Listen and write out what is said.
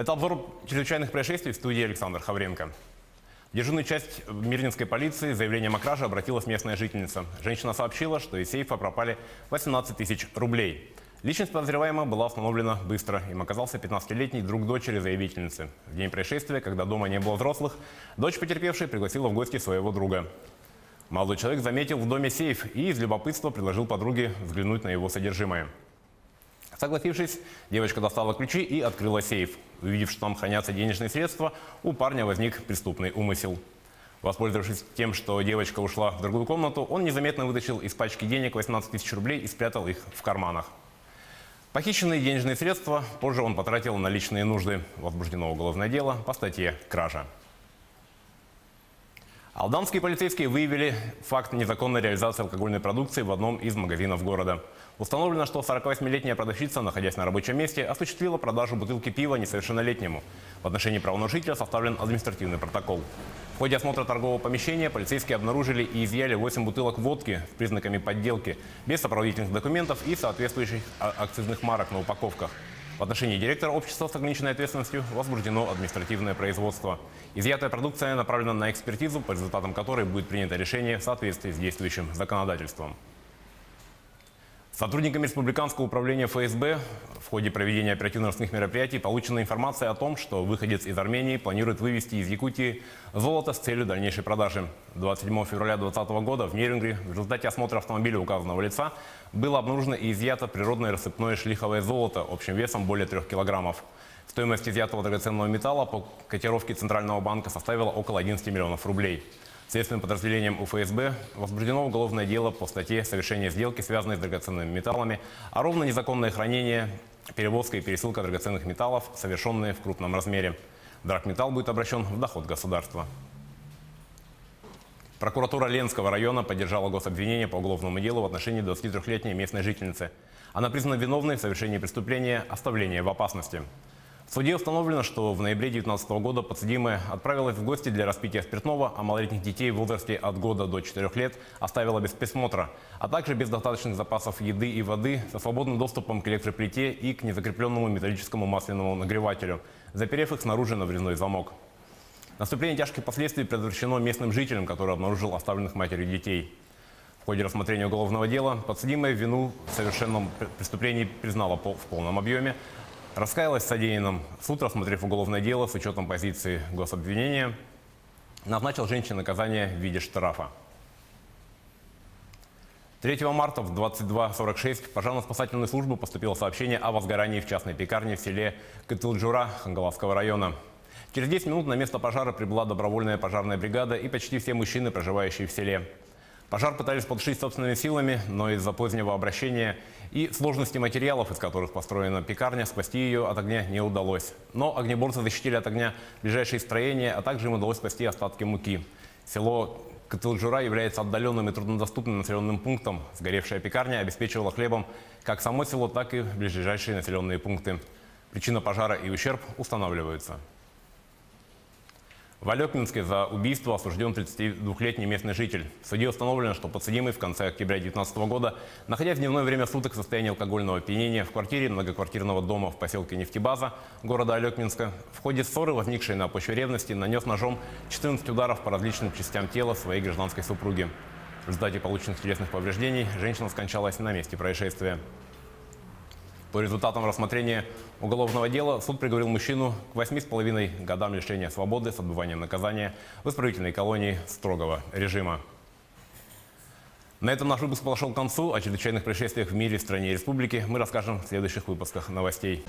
Это обзор чрезвычайных происшествий в студии Александр Хавренко. В дежурную часть Мирнинской полиции с заявлением о краже обратилась местная жительница. Женщина сообщила, что из сейфа пропали 18 тысяч рублей. Личность подозреваемого была установлена быстро. Им оказался 15-летний друг дочери заявительницы. В день происшествия, когда дома не было взрослых, дочь потерпевшей пригласила в гости своего друга. Молодой человек заметил в доме сейф и из любопытства предложил подруге взглянуть на его содержимое. Согласившись, девочка достала ключи и открыла сейф. Увидев, что там хранятся денежные средства, у парня возник преступный умысел. Воспользовавшись тем, что девочка ушла в другую комнату, он незаметно вытащил из пачки денег 18 тысяч рублей и спрятал их в карманах. Похищенные денежные средства позже он потратил на личные нужды. Возбуждено уголовное дело по статье «Кража». Алданские полицейские выявили факт незаконной реализации алкогольной продукции в одном из магазинов города. Установлено, что 48-летняя продавщица, находясь на рабочем месте, осуществила продажу бутылки пива несовершеннолетнему. В отношении правонарушителя составлен административный протокол. В ходе осмотра торгового помещения полицейские обнаружили и изъяли 8 бутылок водки с признаками подделки, без сопроводительных документов и соответствующих акцизных марок на упаковках. В отношении директора общества с ограниченной ответственностью возбуждено административное производство. Изъятая продукция направлена на экспертизу, по результатам которой будет принято решение в соответствии с действующим законодательством. Сотрудниками Республиканского управления ФСБ в ходе проведения оперативно-розыскных мероприятий получена информация о том, что выходец из Армении планирует вывести из Якутии золото с целью дальнейшей продажи. 27 февраля 2020 года в Нерюнгри в результате осмотра автомобиля указанного лица было обнаружено и изъято природное рассыпное шлиховое золото общим весом более 3 килограммов. Стоимость изъятого драгоценного металла по котировке Центрального банка составила около 11 миллионов рублей. Следственным подразделением УФСБ возбуждено уголовное дело по статье «Совершение сделки, связанной с драгоценными металлами», а ровно незаконное хранение, перевозка и пересылка драгоценных металлов, совершенные в крупном размере. Драгметалл будет обращен в доход государства. Прокуратура Ленского района поддержала гособвинение по уголовному делу в отношении 23-летней местной жительницы. Она признана виновной в совершении преступления оставления в опасности. В суде установлено, что в ноябре 2019 года подсудимая отправилась в гости для распития спиртного, а малолетних детей в возрасте от года до 4 лет оставила без присмотра, а также без достаточных запасов еды и воды, со свободным доступом к электроплите и к незакрепленному металлическому масляному нагревателю, заперев их снаружи на врезной замок. Наступление тяжких последствий предотвращено местным жителем, который обнаружил оставленных матерью детей. В ходе рассмотрения уголовного дела подсудимая вину в совершенном преступлении признала в полном объеме, раскаялась в содеянном. Суд, рассмотрев уголовное дело с учетом позиции гособвинения, назначил женщине наказание в виде штрафа. 3 марта в 22:46 в пожарно-спасательную службу поступило сообщение о возгорании в частной пекарне в селе Кытылджура Хангаласского района. Через 10 минут на место пожара прибыла добровольная пожарная бригада и почти все мужчины, проживающие в селе. Пожар пытались потушить собственными силами, но из-за позднего обращения и сложности материалов, из которых построена пекарня, спасти ее от огня не удалось. Но огнеборцы защитили от огня ближайшие строения, а также им удалось спасти остатки муки. Село Кытылджура является отдаленным и труднодоступным населенным пунктом. Сгоревшая пекарня обеспечивала хлебом как само село, так и ближайшие населенные пункты. Причина пожара и ущерб устанавливаются. В Алекминске за убийство осужден 32-летний местный житель. В суде установлено, что подсудимый в конце октября 2019 года, находясь в дневное время суток в состоянии алкогольного опьянения в квартире многоквартирного дома в поселке Нефтебаза города Алекминска, в ходе ссоры, возникшей на почве ревности, нанес ножом 14 ударов по различным частям тела своей гражданской супруги. В результате полученных телесных повреждений женщина скончалась на месте происшествия. По результатам рассмотрения уголовного дела суд приговорил мужчину к 8,5 годам лишения свободы с отбыванием наказания в исправительной колонии строгого режима. На этом наш выпуск подошел к концу. О чрезвычайных происшествиях в мире, стране и республике мы расскажем в следующих выпусках новостей.